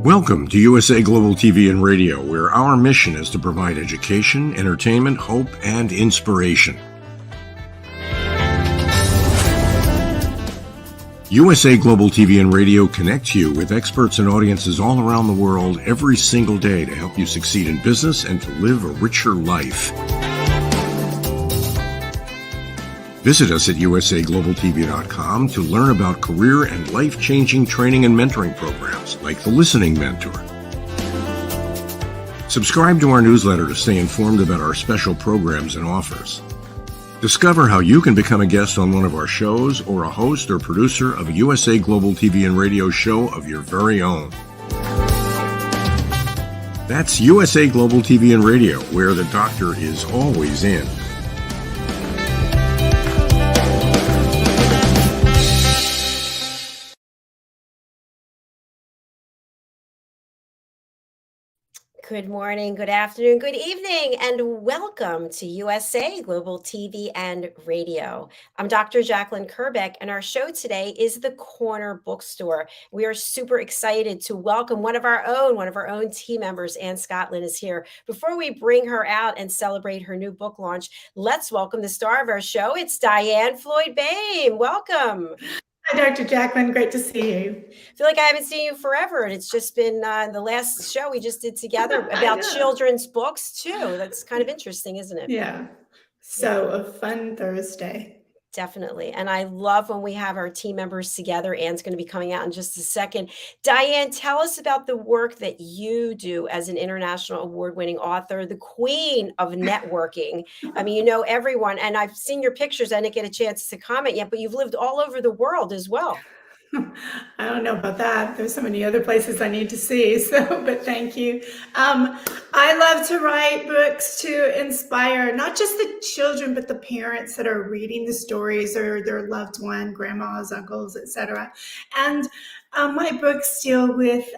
Welcome to USA Global TV and Radio, where our mission is to provide education, entertainment, hope, and inspiration. USA Global TV and Radio connects you with experts and audiences all around the world every single day to help you succeed in business and to live a richer life. Visit us at usaglobaltv.com to learn about career and life-changing training and mentoring programs like the Listening Mentor. Subscribe to our newsletter to stay informed about our special programs and offers. Discover how you can become a guest on one of our shows or a host or producer of a USA Global TV and Radio show of your very own. That's USA Global TV and Radio, where the doctor is always in. Good morning, good afternoon, good evening, and welcome to USA Global TV and Radio. I'm Dr. Jacalyn Kerbeck, and our show today is the Corner Bookstore. We are super excited to welcome one of our own team members. DIANN Scottlin is here. Before we bring her out and celebrate her new book launch, let's welcome the star of our show. It's DIANN FLOYD BOEHM. Welcome. Hi, Dr. Jacalyn. Great to see you. I feel like I haven't seen you forever, and it's just been the last show we just did together about children's books, too. That's kind of interesting, isn't it? Yeah. So a fun Thursday. Definitely. And I love when we have our team members together. Ann's going to be coming out in just a second. DIANN, tell us about the work that you do as an international award-winning author, the queen of networking. I mean, you know everyone, and I've seen your pictures. I didn't get a chance to comment yet, but you've lived all over the world as well. I don't know about that. There's so many other places I need to see. But thank you. I love to write books to inspire not just the children, but the parents that are reading the stories or their loved one, grandmas, uncles, etc. And my books deal with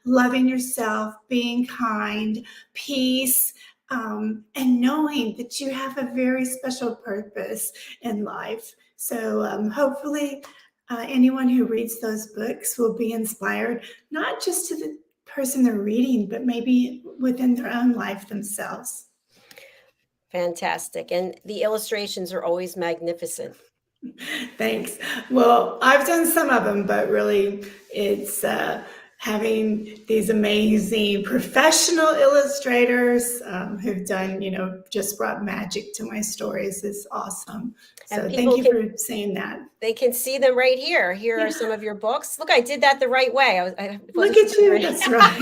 loving yourself, being kind, peace, and knowing that you have a very special purpose in life. So hopefully, anyone who reads those books will be inspired, not just to the person they're reading, but maybe within their own life themselves. Fantastic. And the illustrations are always magnificent. Thanks. Well, I've done some of them, but really it's having these amazing professional illustrators who've done, just brought magic to my stories is awesome. So thank you for saying that. They can see them right here. Here are some of your books. Look, I did that the right way. Look at you. That's right.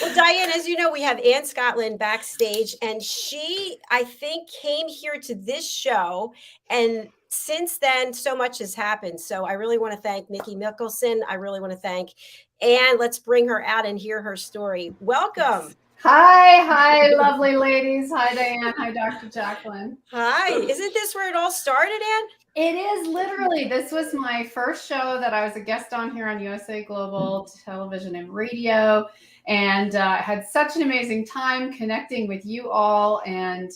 Well, DIANN, as you know, we have DIANN Scottlin backstage, and she, I think, came here to this show, and since then, so much has happened. So I really want to thank Nikki Mickelson. I really want to thank Anne. Let's bring her out and hear her story. Welcome. Hi, lovely ladies. Hi, DIANN. Hi, Dr. Jacalyn. Hi. Isn't this where it all started, Anne? It is literally. This was my first show that I was a guest on here on USA Global Television and Radio, and had such an amazing time connecting with you all, and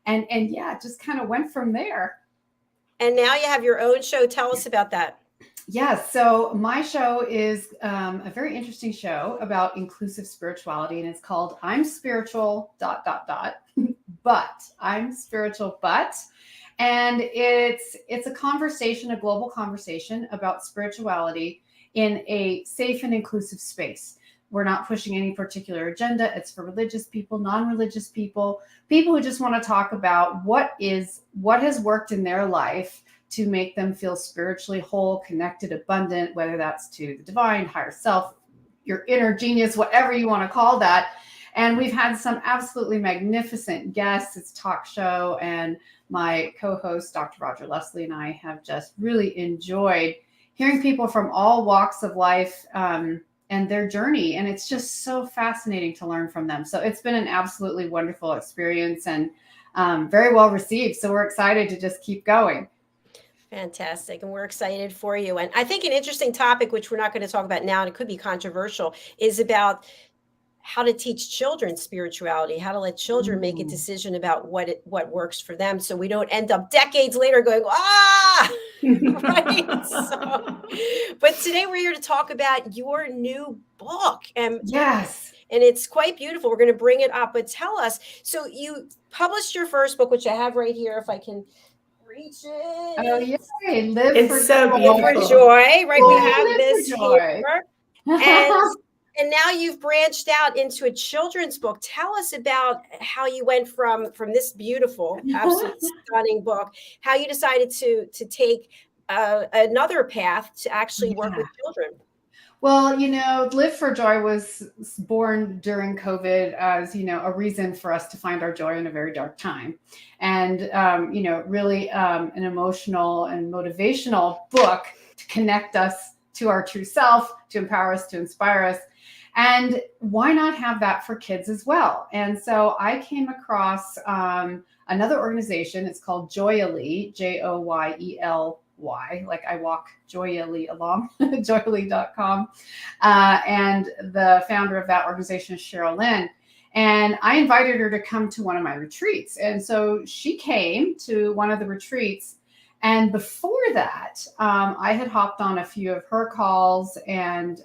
yeah, just kind of went from there. And now you have your own show. Tell us about that. Yes. So my show is a very interesting show about inclusive spirituality, and it's called I'm Spiritual ... but I'm Spiritual but, and it's a conversation, a global conversation about spirituality in a safe and inclusive space. We're not pushing any particular agenda. It's for religious people, non-religious people, people who just want to talk about what has worked in their life to make them feel spiritually whole, connected, abundant, whether that's to the divine, higher self, your inner genius, whatever you want to call that. And we've had some absolutely magnificent guests. It's a talk show, and my co-host, Dr. Roger Leslie, and I have just really enjoyed hearing people from all walks of life and their journey. And it's just so fascinating to learn from them. So it's been an absolutely wonderful experience and very well received. So we're excited to just keep going. Fantastic. And we're excited for you. And I think an interesting topic, which we're not going to talk about now, and it could be controversial, is about how to teach children spirituality, how to let children make a decision about what works for them, so we don't end up decades later going, right? So But today we're here to talk about your new book. Yes. And it's quite beautiful. We're going to bring it up, but tell us. So you published your first book, which I have right here, if I can reach it. Oh, yay. Live It's for so joy. Live for beautiful. joy, right? We Yay, have live this for joy. here. And now you've branched out into a children's book. Tell us about how you went from this beautiful, absolutely stunning book, how you decided to take another path to actually work with children. Well, Live for Joy was born during COVID as, a reason for us to find our joy in a very dark time. And, really an emotional and motivational book to connect us to our true self, to empower us, to inspire us. And why not have that for kids as well? And so I came across another organization. It's called Joyely, Joyely. Like I walk joyily along, joyely.com. And the founder of that organization is Jacalyn. And I invited her to come to one of my retreats. And so she came to one of the retreats. And before that, I had hopped on a few of her calls and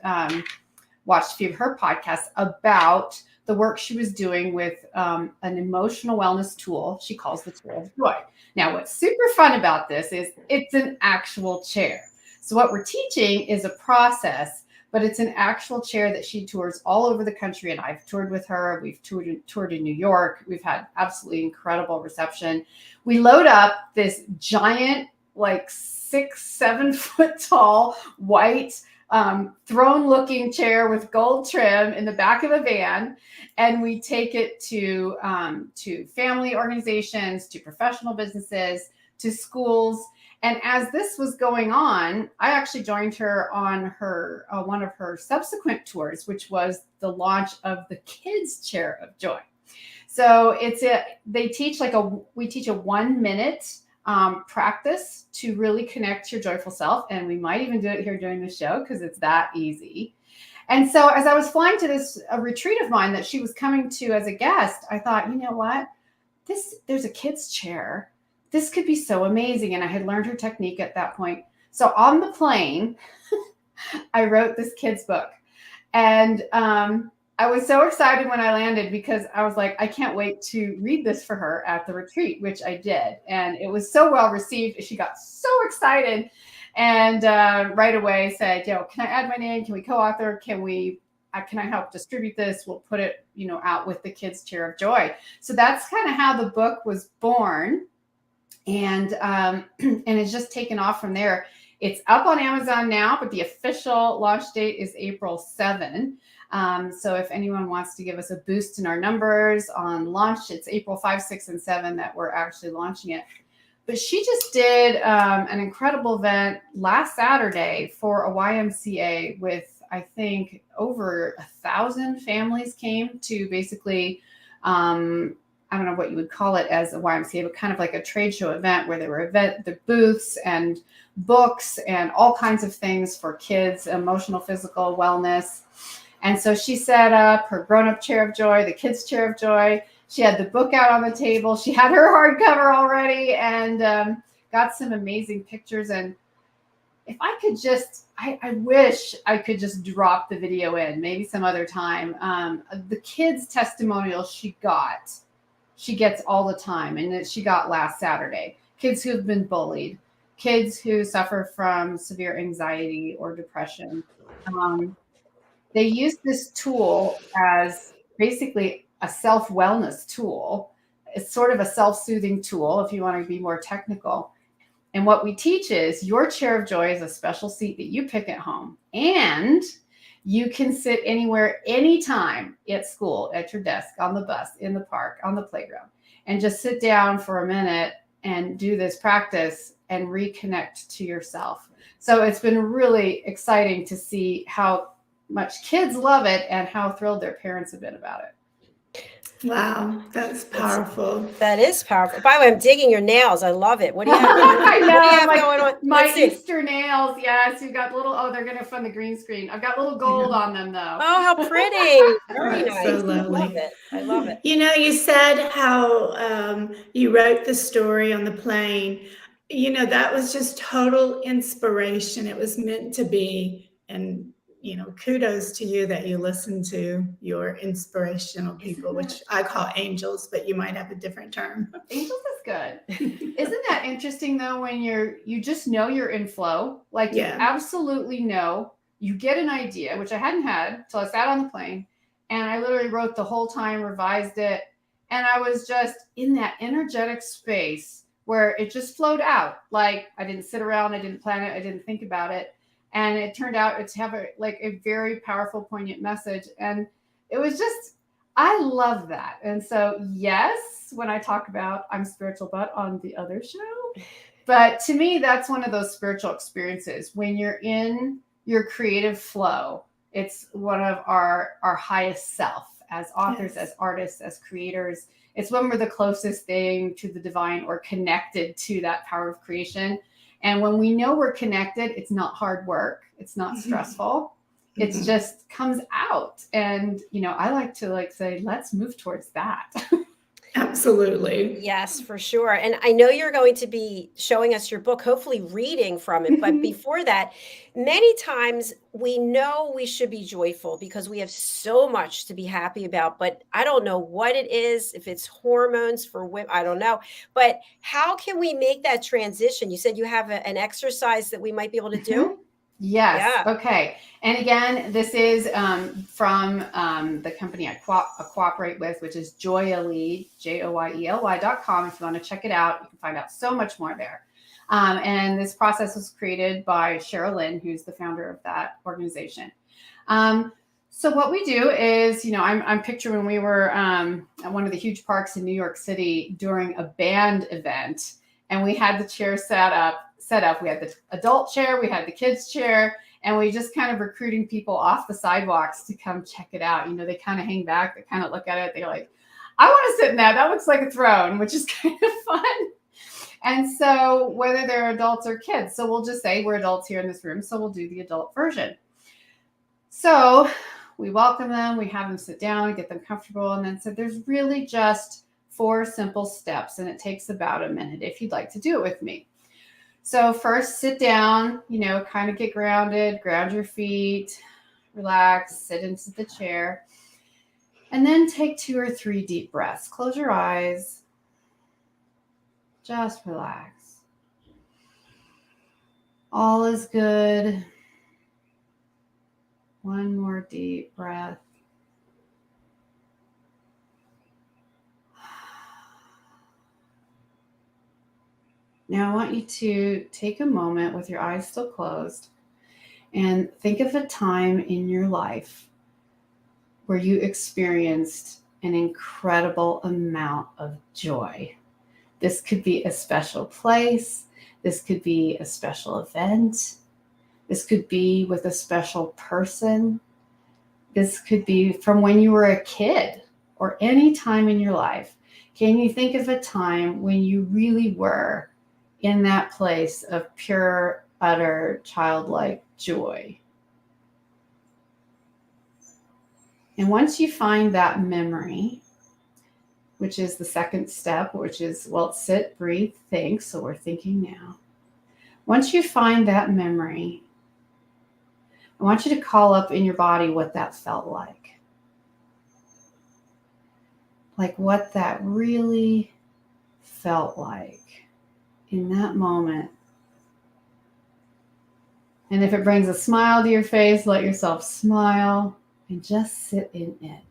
watched a few of her podcasts about the work she was doing with an emotional wellness tool she calls the Chair of Joy. Now, what's super fun about this is it's an actual chair. So what we're teaching is a process, but it's an actual chair that she tours all over the country. And I've toured with her. We've toured in New York. We've had absolutely incredible reception. We load up this giant, like 6-7 foot tall, white, throne looking chair with gold trim in the back of a van. And we take it to family organizations, to professional businesses, to schools. And as this was going on, I actually joined her on her one of her subsequent tours, which was the launch of the Kids Chair of Joy. So we teach a 1-minute practice to really connect to your joyful self. And we might even do it here during the show because it's that easy. And so as I was flying to this retreat of mine that she was coming to as a guest, I thought, you know what, there's a kids chair. This could be so amazing. And I had learned her technique at that point. So on the plane, I wrote this kids book. And I was so excited when I landed because I was like, I can't wait to read this for her at the retreat, which I did. And it was so well received. She got so excited and right away said, can I add my name? Can we co-author? Can I help distribute this? We'll put it, out with the Kids Chair of Joy. So that's kind of how the book was born. And it's just taken off from there. It's up on Amazon now, but the official launch date is April 7. So if anyone wants to give us a boost in our numbers on launch, it's April 5, 6, and 7 that we're actually launching it. But she just did an incredible event last Saturday for a YMCA with, I think, over 1,000 families came to basically, I don't know what you would call it as a YMCA, but kind of like a trade show event where there were the booths and books and all kinds of things for kids, emotional, physical wellness. And so she set up her grown-up chair of joy, the kids' chair of joy. She had the book out on the table. She had her hardcover already and got some amazing pictures. And if I could just, I wish I could just drop the video in, maybe some other time. The kids' testimonials she gets all the time, and that she got last Saturday. Kids who have been bullied, kids who suffer from severe anxiety or depression. They use this tool as basically a self-wellness tool. It's sort of a self-soothing tool if you want to be more technical. And what we teach is your chair of joy is a special seat that you pick at home. And you can sit anywhere, anytime at school, at your desk, on the bus, in the park, on the playground, and just sit down for a minute and do this practice and reconnect to yourself. So it's been really exciting to see how much kids love it and how thrilled their parents have been about it. Wow, that's powerful. That is powerful. By the way, I'm digging your nails. I love it. What do you have, I know, what do you have going on? My Easter nails. Yes, you've got little, they're going to fund the green screen. I've got little gold on them though. Oh, how pretty. Very That's nice. so lovely. I love it. I love it. You said how you wrote the story on the plane. You know, that was just total inspiration. It was meant to be. And, you know, kudos to you that you listen to your inspirational people, which I call angels, but you might have a different term. Angels is good. Isn't that interesting though, when you just know you're in flow, like you Yeah. absolutely know, you get an idea, which I hadn't had till I sat on the plane, and I literally wrote the whole time, revised it, and I was just in that energetic space where it just flowed out. Like I didn't sit around, I didn't plan it, I didn't think about it. And it turned out to have a very powerful, poignant message. And it was just, I love that. And so, yes, when I talk about I'm spiritual but on the other show, but to me, that's one of those spiritual experiences when you're in your creative flow. It's one of our highest self as authors, Yes. as artists, as creators. It's when we're the closest thing to the divine or connected to that power of creation. And when we know we're connected, it's not hard work. It's not stressful. It's just comes out. And, you know, I like to say, let's move towards that. Absolutely. Yes, for sure. And I know you're going to be showing us your book, hopefully reading from it. But before that, many times we know we should be joyful because we have so much to be happy about. But I don't know what it is, if it's hormones for women, I don't know. But how can we make that transition? You said you have an exercise that we might be able to do? Yes. Yeah. Okay. And again, this is from the company I cooperate with, which is Joyely, JOYELY.com. If you want to check it out, you can find out so much more there. And this process was created by Jacalyn, who's the founder of that organization. So what we do is, you know, I'm picturing when we were at one of the huge parks in New York City during a band event, and we had the chair set up. We had the adult chair, we had the kids chair, and we just kind of recruiting people off the sidewalks to come check it out. You know, they kind of hang back, they kind of look at it, they're like, I want to sit in that. That looks like a throne, which is kind of fun. And so whether they're adults or kids, so we'll just say we're adults here in this room, so we'll do the adult version. So we welcome them, we have them sit down, get them comfortable, and then so there's really just 4 simple steps, and it takes about a minute if you'd like to do it with me. So first, sit down, you know, kind of get grounded, ground your feet, relax, sit into the chair, and then take 2 or 3 deep breaths. Close your eyes, just relax. All is good. One more deep breath. Now I want you to take a moment with your eyes still closed and think of a time in your life where you experienced an incredible amount of joy. This could be a special place. This could be a special event. This could be with a special person. This could be from when you were a kid or any time in your life. Can you think of a time when you really were in that place of pure, utter, childlike joy? And once you find that memory, which is the second step, which is, well, sit, breathe, think. So we're thinking now. Once you find that memory, I want you to call up in your body what that felt like. Like what that really felt like in that moment. And if it brings a smile to your face, let yourself smile and just sit in it.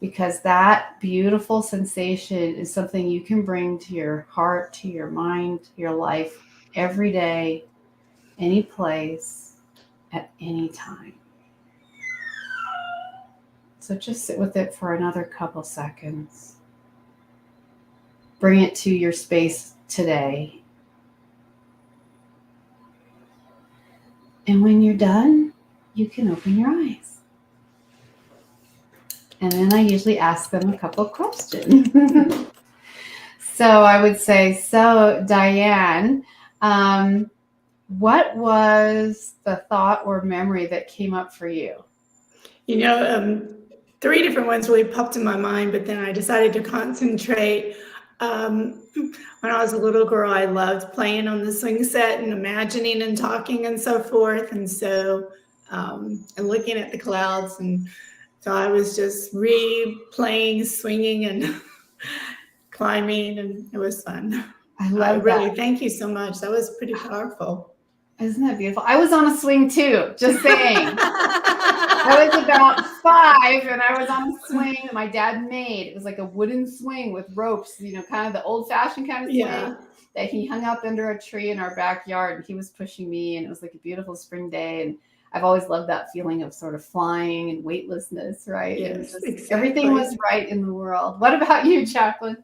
Because that beautiful sensation is something you can bring to your heart, to your mind, to your life every day, any place, at any time. So just sit with it for another couple seconds. Bring it to your space today. And when you're done, you can open your eyes. And then I usually ask them a couple of questions. So I would say, so DIANN, what was the thought or memory that came up for you? You know, 3 different ones really popped in my mind, but then I decided to concentrate When I was a little girl, I loved playing on the swing set and imagining and talking and so forth. And so, and looking at the clouds. And so I was just replaying, swinging and climbing, and it was fun. I love really, that. thank you so much. That was pretty powerful. Isn't that beautiful? I was on a swing too, just saying. I was about 5 and I was on a swing that my dad made. It was like a wooden swing with ropes, you know, kind of the old fashioned kind of swing that he hung up under a tree in our backyard. And he was pushing me, and it was like a beautiful spring day. And I've always loved that feeling of sort of flying and weightlessness, right? Yes, exactly. Everything was right in the world. What about you, Jacalyn?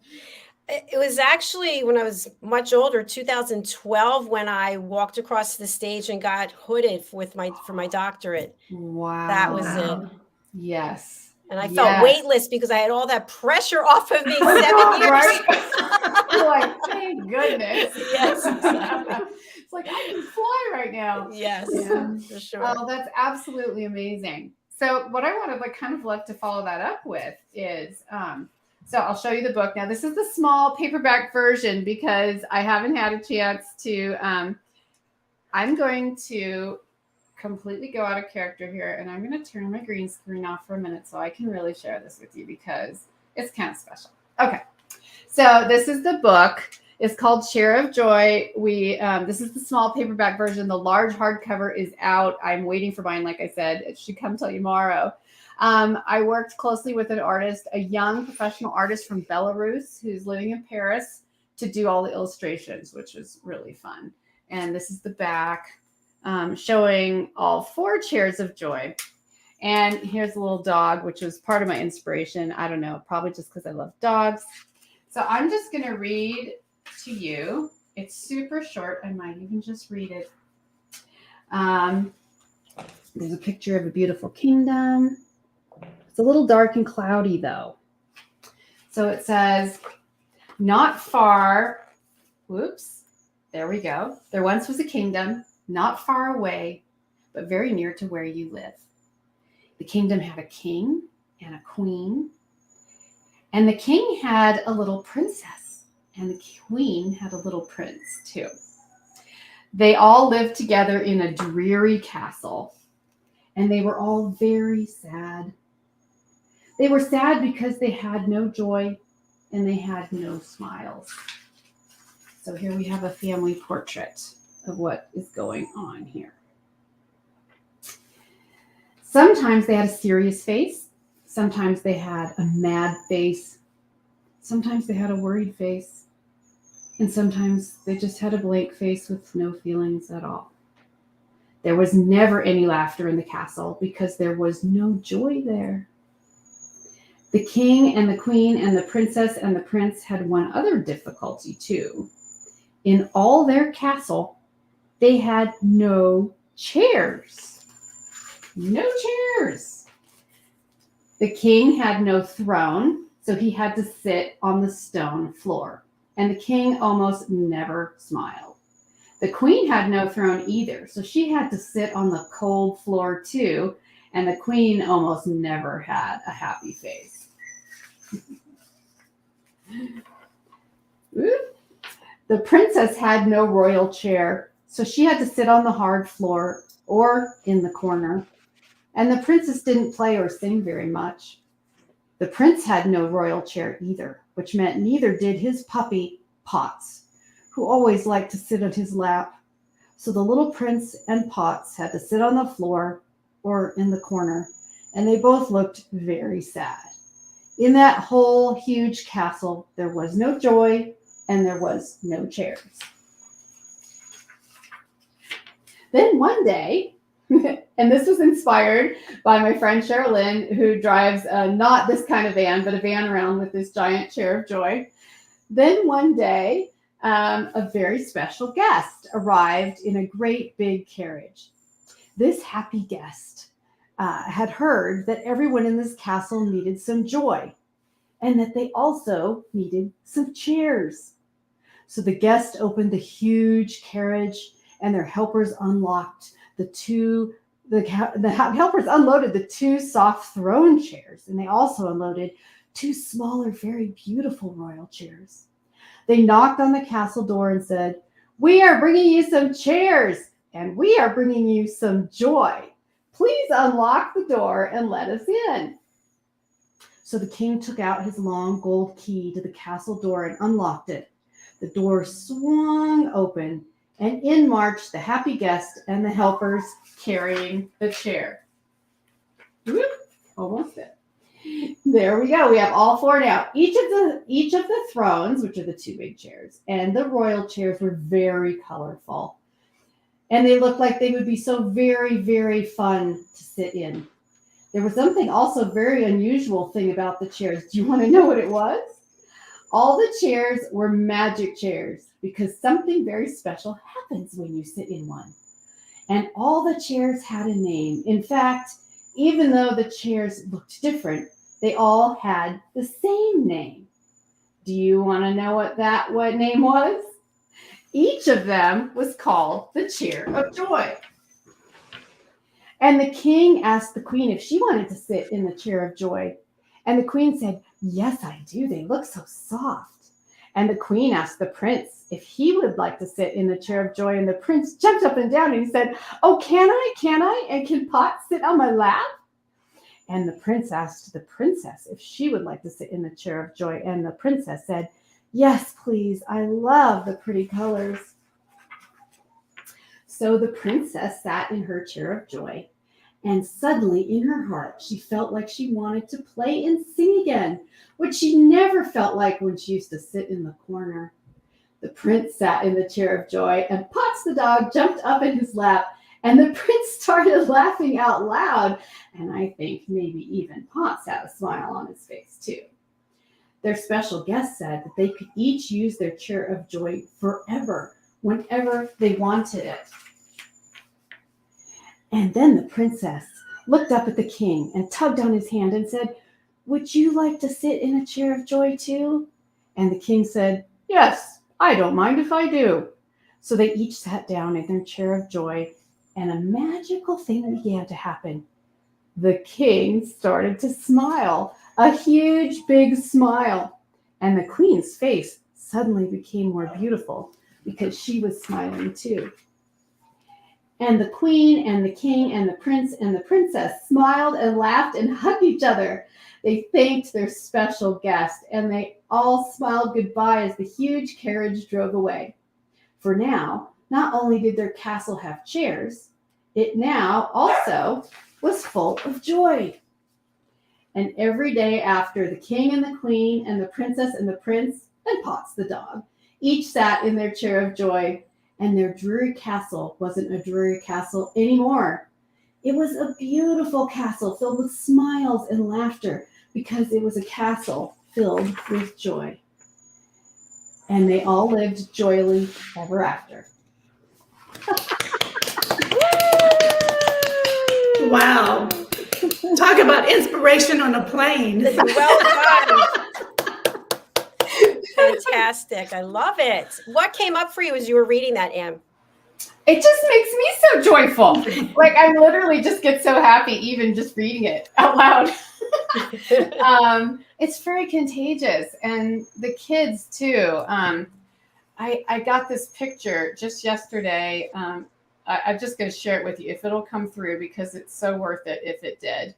It was actually when I was much older, 2012, when I walked across the stage and got hooded for my doctorate. Wow. That was it. Yes. And I felt weightless because I had all that pressure off of me 7 years. Right? You're like, thank goodness. Yes, exactly. It's like, I can fly right now. Yes, for sure. Oh, that's absolutely amazing. So what I wanted, like, kind of love to follow that up with is, so I'll show you the book. Now, this is the small paperback version because I haven't had a chance to, I'm going to completely go out of character here, and I'm going to turn my green screen off for a minute so I can really share this with you because it's kind of special. Okay. So this is the book. It's called Share of Joy. This is the small paperback version. The large hardcover is out. I'm waiting for mine. Like I said, it should come tomorrow. I worked closely with an artist, a young professional artist from Belarus who's living in Paris, to do all the illustrations, which was really fun. And this is the back, showing all 4 chairs of joy. And here's a little dog, which was part of my inspiration. I don't know, probably just because I love dogs. So I'm just going to read to you. It's super short. I might even just read it. There's a picture of a beautiful kingdom. It's a little dark and cloudy, though. So it says, not far, whoops, there we go. There once was a kingdom, not far away, but very near to where you live. The kingdom had a king and a queen, and the king had a little princess, and the queen had a little prince, too. They all lived together in a dreary castle, and they were all very sad. They were sad because they had no joy and they had no smiles. So here we have a family portrait of what is going on here. Sometimes they had a serious face. Sometimes they had a mad face. Sometimes they had a worried face. And sometimes they just had a blank face with no feelings at all. There was never any laughter in the castle because there was no joy there. The king and the queen and the princess and the prince had one other difficulty too. In all their castle, they had no chairs. No chairs. The king had no throne, so he had to sit on the stone floor. And the king almost never smiled. The queen had no throne either, so she had to sit on the cold floor too. And the queen almost never had a happy face. The princess had no royal chair, so she had to sit on the hard floor or in the corner. And the princess didn't play or sing very much. The prince had no royal chair either, which meant neither did his puppy, Potts, who always liked to sit on his lap. So the little prince and Potts had to sit on the floor or in the corner, and they both looked very sad. In that whole huge castle, there was no joy and there was no chairs. Then one day, and this was inspired by my friend Jacalyn, who drives not this kind of van, but a van around with this giant chair of joy. Then one day, a very special guest arrived in a great big carriage. This happy guest had heard that everyone in this castle needed some joy and that they also needed some chairs. So the guest opened the huge carriage and their helpers unlocked the helpers unloaded the 2 soft throne chairs, and they also unloaded 2 smaller, very beautiful royal chairs. They knocked on the castle door and said, "We are bringing you some chairs, and we are bringing you some joy. Please unlock the door and let us in." So the king took out his long gold key to the castle door and unlocked it. The door swung open, and in marched the happy guest and the helpers carrying the chair. Whoop, almost there. There we go. We have all four now. Each of the thrones, which are the two big chairs, and the royal chairs were very colorful. And they looked like they would be so very, very fun to sit in. There was something also very unusual thing about the chairs. Do you want to know what it was? All the chairs were magic chairs because something very special happens when you sit in one. And all the chairs had a name. In fact, even though the chairs looked different, they all had the same name. Do you want to know what name was? Each of them was called the Chair of Joy. And the king asked the queen if she wanted to sit in the Chair of Joy. And the queen said, "Yes, I do. They look so soft." And the queen asked the prince if he would like to sit in the Chair of Joy. And the prince jumped up and down and he said, "Oh, can I? Can I? And can Pot sit on my lap?" And the prince asked the princess if she would like to sit in the Chair of Joy. And the princess said, "Yes, please. I love the pretty colors." So the princess sat in her Chair of Joy. And suddenly in her heart, she felt like she wanted to play and sing again, which she never felt like when she used to sit in the corner. The prince sat in the Chair of Joy, and Potts the dog jumped up in his lap, and the prince started laughing out loud. And I think maybe even Potts had a smile on his face too. Their special guest said that they could each use their Chair of Joy forever, whenever they wanted it. And then the princess looked up at the king and tugged on his hand and said, "Would you like to sit in a Chair of Joy too?" And the king said, "Yes, I don't mind if I do." So they each sat down in their Chair of Joy, and a magical thing began to happen. The king started to smile, a huge, big smile. And the queen's face suddenly became more beautiful because she was smiling too. And the queen and the king and the prince and the princess smiled and laughed and hugged each other. They thanked their special guest, and they all smiled goodbye as the huge carriage drove away. For now, not only did their castle have chairs, it now also was full of joy. And every day after, the king and the queen and the princess and the prince and Potts the dog each sat in their Chair of Joy, and their dreary castle wasn't a dreary castle anymore. It was a beautiful castle filled with smiles and laughter because it was a castle filled with joy. And they all lived joyfully ever after. Wow. Talk about inspiration on a plane. Well done. Fantastic. I love it. What came up for you as you were reading that, Anne? It just makes me so joyful. Like I literally just get so happy even just reading it out loud. It's very contagious, and the kids too. I got this picture just yesterday. I'm just going to share it with you if it'll come through because it's so worth it if it did.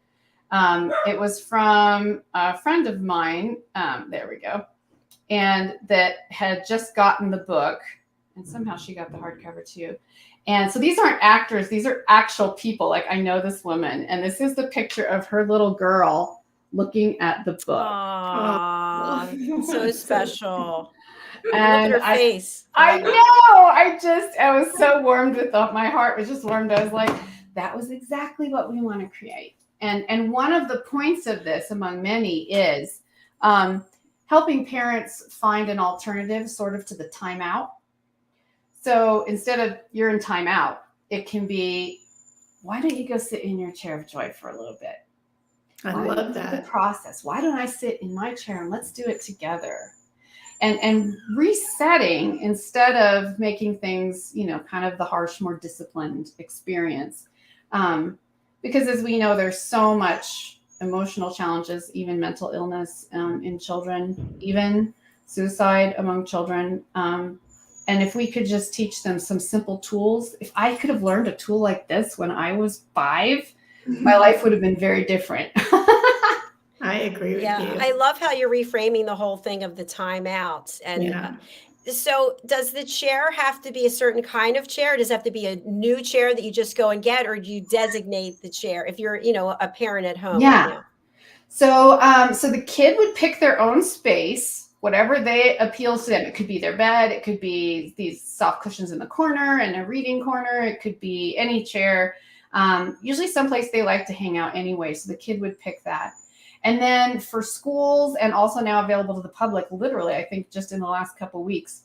It was from a friend of mine. There we go. And that had just gotten the book, and somehow she got the hardcover too. And so these aren't actors, these are actual people. Like I know this woman, and this is the picture of her little girl looking at the book. Aww, so special. And look at her face. I know. I was so warmed with my heart was just warmed. I was like, that was exactly what we want to create. And one of the points of this, among many, is helping parents find an alternative sort of to the timeout. So instead of you're in timeout, it can be, why don't you go sit in your Chair of Joy for a little bit? I love that. The process. Why don't I sit in my chair and let's do it together? And resetting instead of making things, kind of the harsh, more disciplined experience. Because as we know, there's so much emotional challenges, even mental illness in children, even. suicide among children. And if we could just teach them some simple tools, if I could have learned a tool like this when I was 5, my life would have been very different. I agree with Yeah, you. I love how you're reframing the whole thing of the timeout. And Yeah. so does the chair have to be a certain kind of chair? Does it have to be a new chair that you just go and get, or do you designate the chair if you're, a parent at home right Yeah. now? So, so the kid would pick their own space, whatever they appeals to them. It could be their bed. It could be these soft cushions in the corner and a reading corner. It could be any chair. Usually someplace they like to hang out anyway. So the kid would pick that. And then for schools, and also now available to the public, literally, I think just in the last couple of weeks,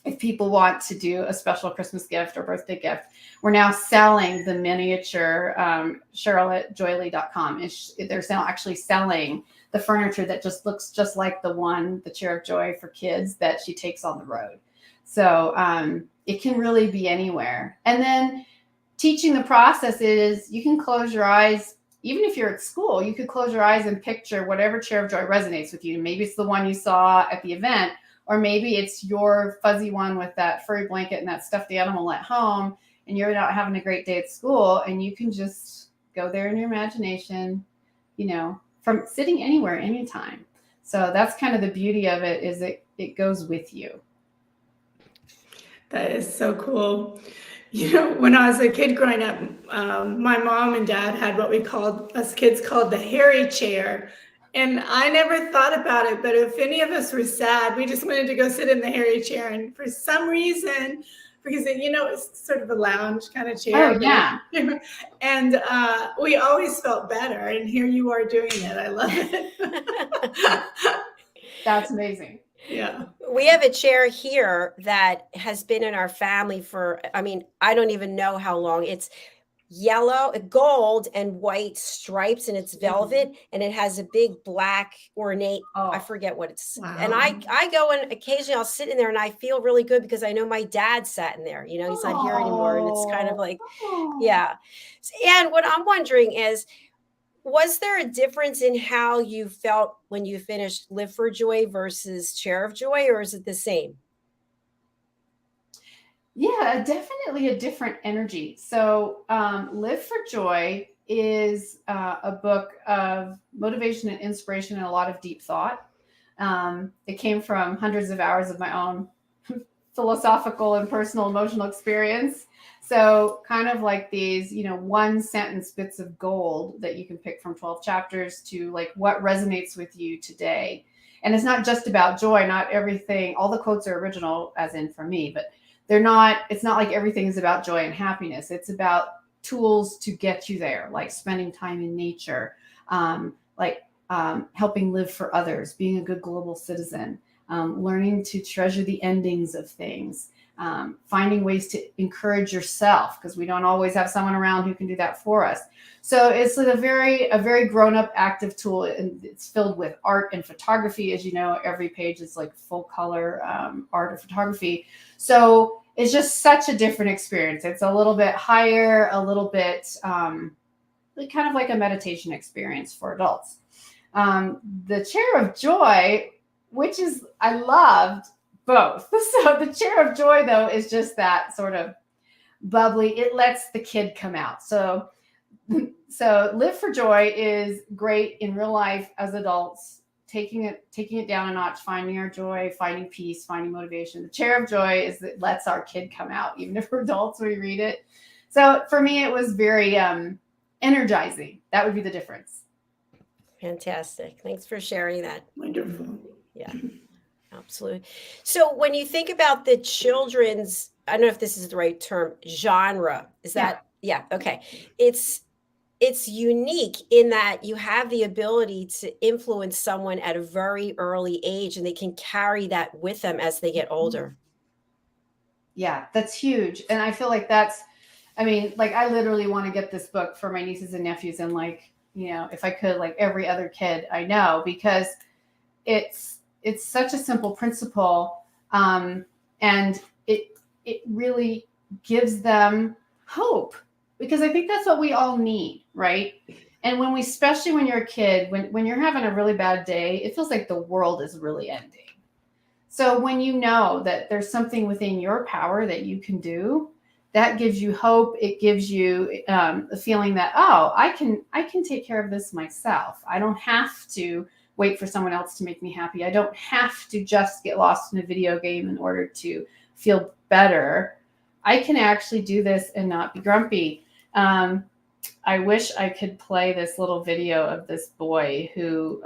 if people want to do a special Christmas gift or birthday gift, we're now selling the miniature. Cheryl at joyly.com they're now actually selling the furniture that just looks just like the chair of joy for kids that she takes on the road. So it can really be anywhere. And then teaching the process is you can close your eyes. Even if you're at school, you could close your eyes and picture whatever chair of joy resonates with you. Maybe it's the one you saw at the event, or maybe it's your fuzzy one with that furry blanket and that stuffed animal at home, and you're not having a great day at school, and you can just go there in your imagination, from sitting anywhere, anytime. So that's kind of the beauty of it, is it goes with you. That is so cool. When I was a kid growing up, my mom and dad had what us kids called the hairy chair. And I never thought about it, but if any of us were sad, we just wanted to go sit in the hairy chair. And for some reason, because it's sort of a lounge kind of chair. Oh, yeah. And we always felt better. And here you are doing it. I love it. That's amazing. Yeah. We have a chair here that has been in our family for, I don't even know how long. It's yellow, gold, and white stripes, and it's velvet, and it has a big black ornate, I forget what it's. Wow. And I go and occasionally I'll sit in there and I feel really good because I know my dad sat in there, he's not here anymore. And it's kind of like, yeah. And what I'm wondering is, was there a difference in how you felt when you finished Live for Joy versus Chair of Joy, or is it the same? Yeah, definitely a different energy. So Live for Joy is a book of motivation and inspiration and a lot of deep thought. It came from hundreds of hours of my own philosophical and personal emotional experience. So kind of like these, one sentence bits of gold that you can pick from 12 chapters to like what resonates with you today. And it's not just about joy, not everything, all the quotes are original as in for me, but it's not like everything is about joy and happiness. It's about tools to get you there, like spending time in nature, helping live for others, being a good global citizen, learning to treasure the endings of things, finding ways to encourage yourself, because we don't always have someone around who can do that for us. So it's like a very grown-up active tool, and it's filled with art and photography. As you know, every page is like full color art or photography. So it's just such a different experience. It's a little bit higher, a little bit kind of like a meditation experience for adults. The Chair of Joy, which is, I loved both. So the Chair of Joy, though, is just that sort of bubbly. It lets the kid come out. So Live for Joy is great in real life as adults, taking it down a notch, finding our joy, finding peace, finding motivation. The Chair of Joy is that lets our kid come out, even if we're adults, we read it. So for me, it was very energizing. That would be the difference. Fantastic. Thanks for sharing that. Wonderful. Yeah, absolutely. So when you think about the children's, I don't know if this is the right term, genre, is that, yeah, okay. It's unique in that you have the ability to influence someone at a very early age, and they can carry that with them as they get older. Yeah, that's huge. And I feel like I literally want to get this book for my nieces and nephews, and if I could, like every other kid I know, because it's such a simple principle. And it really gives them hope, because I think that's what we all need, right? And especially when you're a kid, when you're having a really bad day, it feels like the world is really ending. So when you know that there's something within your power that you can do, that gives you hope. It gives you the feeling that, oh, I can take care of this myself. I don't have to wait for someone else to make me happy. I don't have to just get lost in a video game in order to feel better. I can actually do this and not be grumpy. I wish I could play this little video of this boy who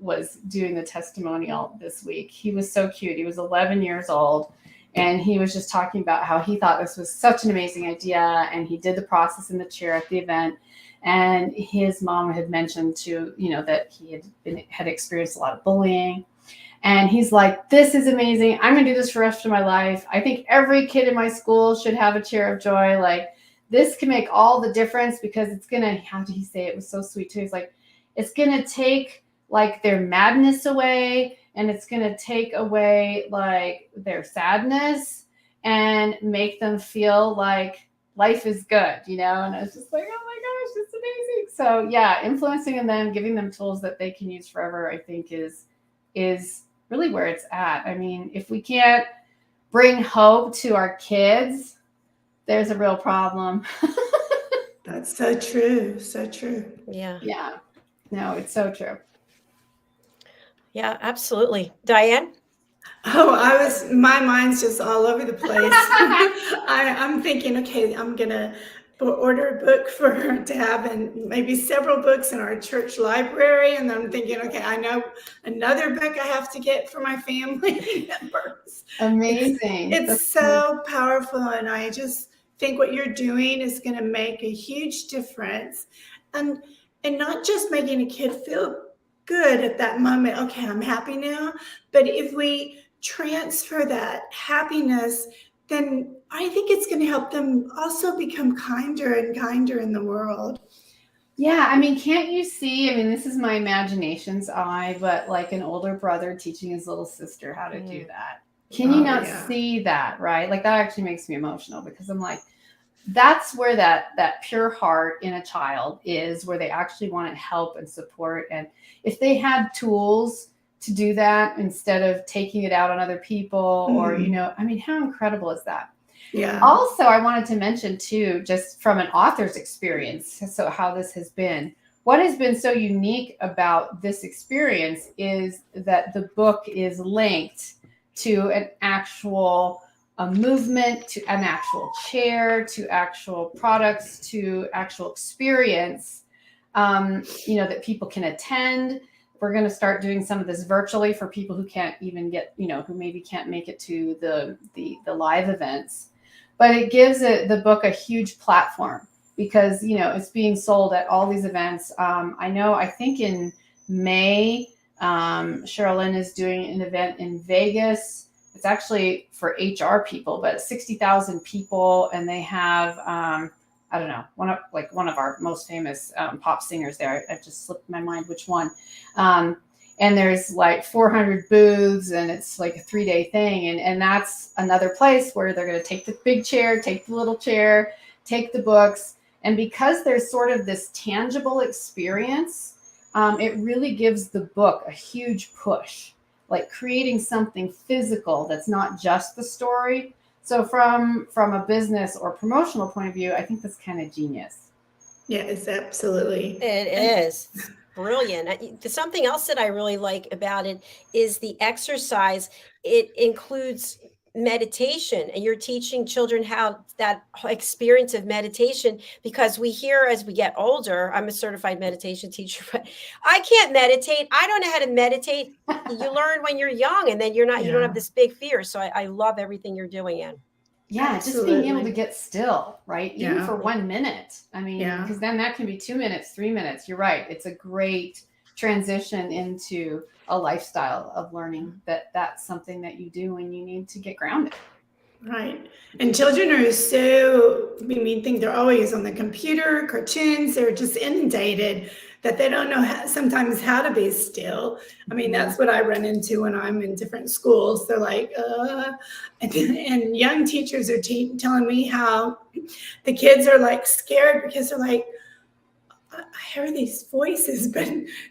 was doing the testimonial this week. He was so cute. He was 11 years old. And he was just talking about how he thought this was such an amazing idea. And he did the process in the chair at the event. And his mom had mentioned that he had experienced a lot of bullying. And he's like, this is amazing. I'm going to do this for the rest of my life. I think every kid in my school should have a chair of joy. Like, this can make all the difference because it's going to, how did he say it? It was so sweet too. He's like, it's going to take like their madness away. And it's going to take away like their sadness and make them feel like life is good, And I was just like, oh my gosh, it's amazing. So yeah, influencing them, giving them tools that they can use forever, I think is really where it's at. I mean, if we can't bring hope to our kids, there's a real problem. That's so true. So true. Yeah. Yeah. No, it's so true. Yeah, absolutely. DIANN? Oh, my mind's just all over the place. I'm thinking, okay, I'm going to order a book for her to have, and maybe several books in our church library. And then I'm thinking, okay, I know another book I have to get for my family members. Amazing. It's so powerful. And I just think what you're doing is going to make a huge difference. And not just making a kid feel good at that moment. Okay, I'm happy now. But if we transfer that happiness, then I think it's going to help them also become kinder and kinder in the world. Yeah, I mean, can't you see? I mean, this is my imagination's eye, but like an older brother teaching his little sister how to do that. Can you not see that, right? Like, that actually makes me emotional because I'm like, that's where that pure heart in a child is, where they actually want to help and support. And if they had tools to do that instead of taking it out on other people, or, I mean, how incredible is that? Yeah. Also, I wanted to mention too, just from an author's experience, so how this has been, what has been so unique about this experience is that the book is linked to an actual movement, to an actual chair, to actual products, to actual experience, that people can attend. We're going to start doing some of this virtually for people who can't even get, who maybe can't make it to the live events. But it gives the book a huge platform because, it's being sold at all these events. I think in May, Jacalyn is doing an event in Vegas. It's actually for HR people, but 60,000 people, and they have I don't know, one of our most famous pop singers there. I just slipped my mind which one. And there's like 400 booths, and it's like a 3-day thing. And that's another place where they're going to take the big chair, take the little chair, take the books. And because there's sort of this tangible experience, it really gives the book a huge push, like creating something physical that's not just the story. So from a business or promotional point of view, I think that's kind of genius. Yes, absolutely. It is brilliant. Something else that I really like about it is the exercise. It includes meditation, and you're teaching children how that experience of meditation, because we hear as we get older, I'm a certified meditation teacher, but I can't meditate. I don't know how to meditate. You learn when you're young, and then you don't have this big fear. So I love everything you're doing, Ann. Yeah, Absolutely. just being able to get still, right? Even for 1 minute. I mean, because then that can be 2 minutes, 3 minutes. You're right. It's a great transition into a lifestyle of learning that's something that you do when you need to get grounded. Right. And children are think they're always on the computer, cartoons, they're just inundated that they don't know sometimes how to be still. I mean, that's what I run into when I'm in different schools. They're like, and young teachers are telling me how the kids are like scared because they're like, I hear these voices, but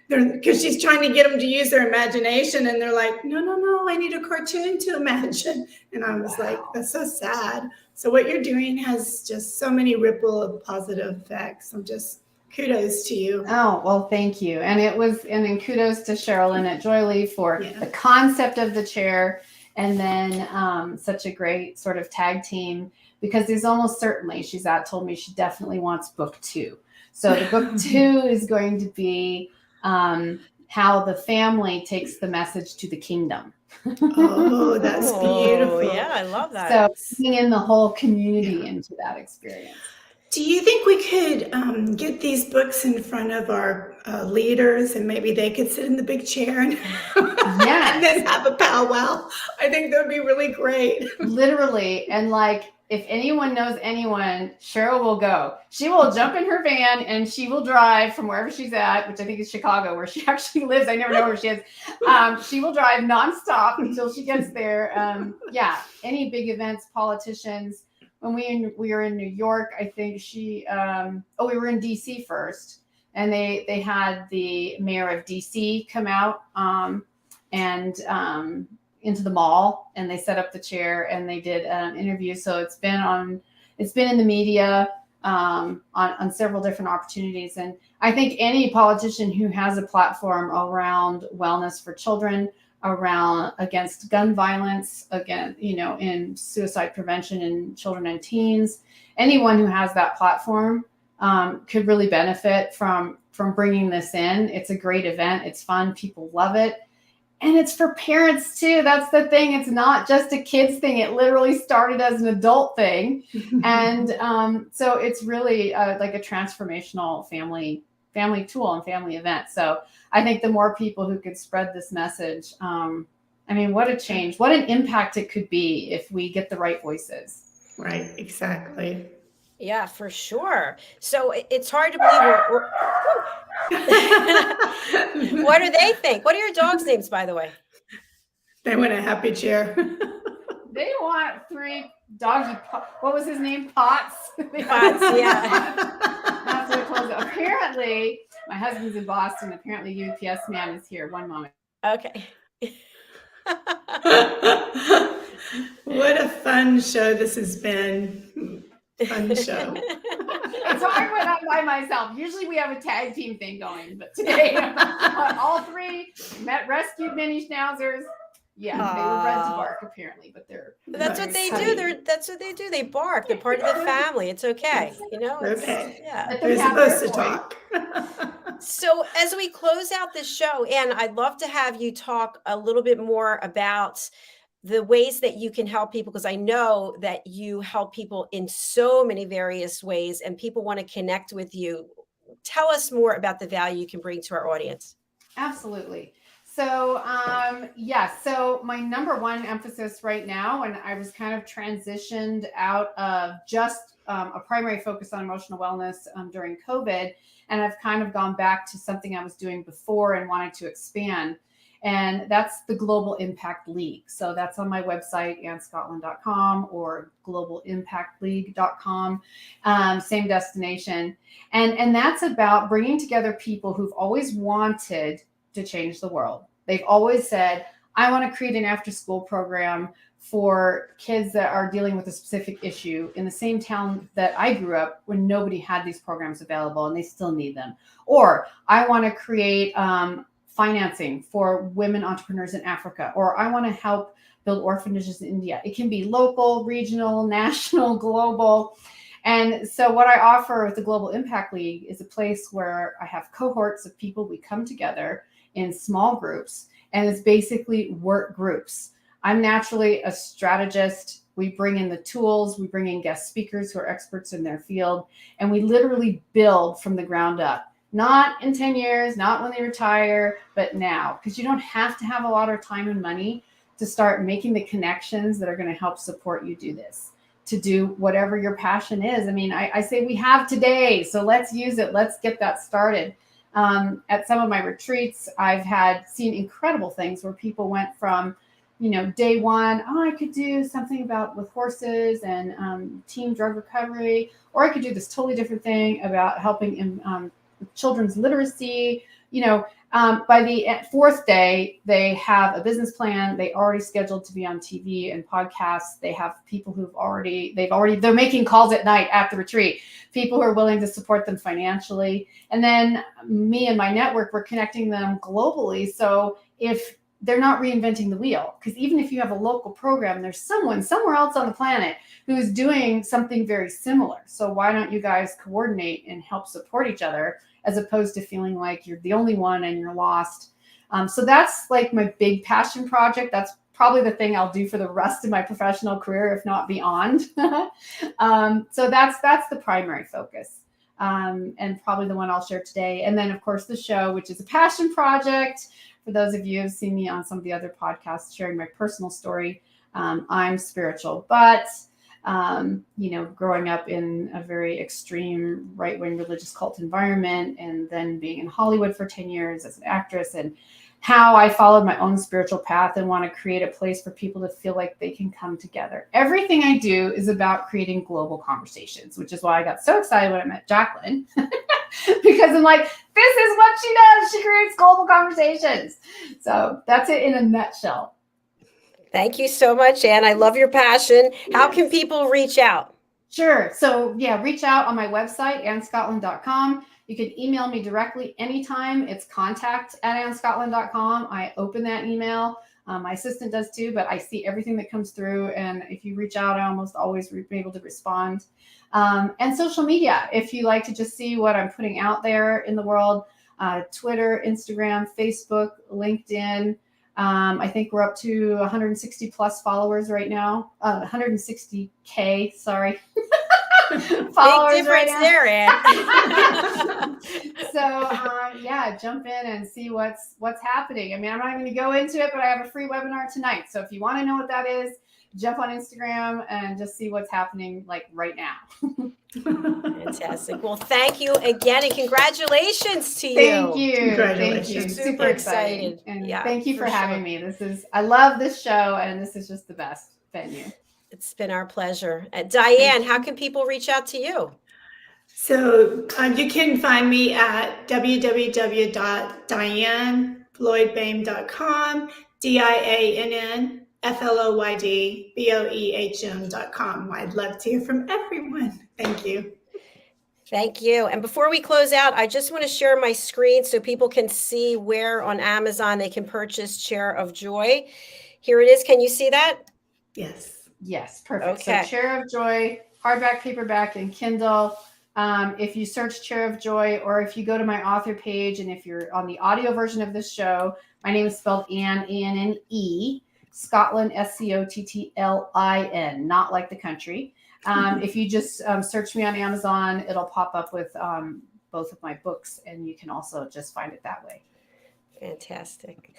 because she's trying to get them to use their imagination, and they're like, no, no, no, I need a cartoon to imagine. And I was like, that's so sad. So what you're doing has just so many ripple of positive effects. I'm just kudos to you. Oh, well, thank you. And then kudos to Sherilyn at Joyly for Yeah. the concept of the chair, and then such a great sort of tag team, because there's almost certainly, told me she definitely wants book 2. So the book 2 is going to be how the family takes the message to the kingdom. Oh, that's beautiful. Yeah, I love that. So bringing in the whole community into that experience. Do you think we could get these books in front of our leaders, and maybe they could sit in the big chair and, and then have a powwow? I think that would be really great. Literally. And like, if anyone knows anyone, Cheryl will go. She will jump in her van and she will drive from wherever she's at, which I think is Chicago, where she actually lives. I never know where she is. She will drive nonstop until she gets there. Any big events, politicians. When we were in New York, I think we were in DC first, and they had the mayor of DC come out into the mall, and they set up the chair and they did an interview. So it's been in the media on several different opportunities. And I think any politician who has a platform around wellness for children, against gun violence, in suicide prevention in children and teens, anyone who has that platform could really benefit from bringing this in. It's a great event. It's fun. People love it. And it's for parents too. That's the thing. It's not just a kids thing. It literally started as an adult thing. And so it's really like a transformational family tool and family event. So I think the more people who could spread this message, what a change, what an impact it could be if we get the right voices. Right, exactly. Yeah, for sure. So it's hard to believe what do they think? What are your dogs' names, by the way? They want a happy chair. They want 3 doggy. What was his name? Potts. Potts, yeah. After close. Apparently, my husband's in Boston. Apparently, UPS man is here. One moment. Okay. What a fun show this has been. Fun show. It's hard when I'm by myself. Usually we have a tag team thing going, but today all 3 rescued mini schnauzers. Yeah, they were bred to bark apparently, but that's what they do. That's what they do. They bark. They're part of the family. It's okay. Okay. Yeah. They're supposed to talk. So as we close out this show, Ann, I'd love to have you talk a little bit more about the ways that you can help people, because I know that you help people in so many various ways and people want to connect with you. Tell us more about the value you can bring to our audience. Absolutely. So, so my number one emphasis right now, and I was kind of transitioned out of just a primary focus on emotional wellness during COVID, and I've kind of gone back to something I was doing before and wanted to expand. And that's the Global Impact League. So that's on my website, annscottlin.com or globalimpactleague.com, same destination. And that's about bringing together people who've always wanted to change the world. They've always said, I want to create an after-school program for kids that are dealing with a specific issue in the same town that I grew up, when nobody had these programs available and they still need them. Or I want to create financing for women entrepreneurs in Africa, or I want to help build orphanages in India. It can be local, regional, national, global. And so what I offer with the Global Impact League is a place where I have cohorts of people. We come together in small groups, and it's basically work groups. I'm naturally a strategist. We bring in the tools, we bring in guest speakers who are experts in their field, and we literally build from the ground up. Not in 10 years, not when they retire, but now, because you don't have to have a lot of time and money to start making the connections that are going to help support you do this, to do whatever your passion is. I mean, I say we have today, so let's use it. Let's get that started. At some of my retreats, I've seen incredible things where people went from, day one, I could do something with horses and teen drug recovery, or I could do this totally different thing about helping children's literacy. By the fourth day, they have a business plan. They already scheduled to be on TV and podcasts. They have people they're making calls at night at the retreat, people who are willing to support them financially. And then me and my network, we're connecting them globally. So if they're not reinventing the wheel, because even if you have a local program, there's someone somewhere else on the planet who's doing something very similar. So why don't you guys coordinate and help support each other, as opposed to feeling like you're the only one and you're lost? So that's like my big passion project. That's probably the thing I'll do for the rest of my professional career, if not beyond. So that's the primary focus, and probably the one I'll share today. And then, of course, the show, which is a passion project. For those of you who've seen me on some of the other podcasts sharing my personal story, I'm spiritual, but growing up in a very extreme right-wing religious cult environment, and then being in Hollywood for 10 years as an actress, and how I followed my own spiritual path and want to create a place for people to feel like they can come together. Everything I do is about creating global conversations, which is why I got so excited when I met Jacalyn, because I'm like, this is what she does. She creates global conversations. So that's it in a nutshell. Thank you so much, Ann. I love your passion. How can people reach out? Sure. So reach out on my website, annscottlin.com. You can email me directly anytime. It's contact@annscottlin.com. I open that email. My assistant does too, but I see everything that comes through. And if you reach out, I almost always be able to respond. And social media, if you like to just see what I'm putting out there in the world, Twitter, Instagram, Facebook, LinkedIn. I think we're up to 160 plus followers right now. 160K, sorry. Followers. Big difference there, Ann. So jump in and see what's happening. I mean, I'm not going to go into it, but I have a free webinar tonight. So if you want to know what that is, jump on Instagram and just see what's happening like right now. Fantastic. Well, thank you again, and congratulations to you. Thank you. Congratulations. Thank you. Super excited. And Yeah, thank you for having sure. me. I love this show, and this is just the best venue. It's been our pleasure. Diane, how can people reach out to you? So you can find me at www.diannfloydboehm.com, DIANN FLOYD BOEHM.com. I'd love to hear from everyone. Thank you. Thank you. And before we close out, I just want to share my screen so people can see where on Amazon they can purchase Chair of Joy. Here it is. Can you see that? Yes, perfect. Okay. So Chair of Joy, hardback, paperback, and Kindle. If you search Chair of Joy, or if you go to my author page, and if you're on the audio version of this show, my name is spelled Ann, A-N-N-E, Scottlin, S-C-O-T-T-L-I-N, not like the country. If you just search me on Amazon, it'll pop up with both of my books, and you can also just find it that way. Fantastic.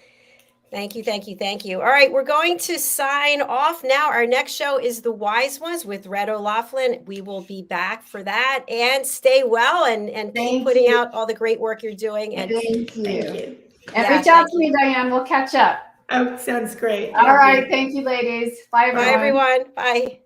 Thank you, thank you, thank you. All right, we're going to sign off now. Our next show is The Wise Ones with Red O'Loughlin. We will be back for that. And stay well and keep putting out all the great work you're doing. And thank you. Thank you. And reach out to me, Diane. We'll catch up. Oh, sounds great. All right. Thank you, ladies. Bye, everyone. Bye, everyone. Bye.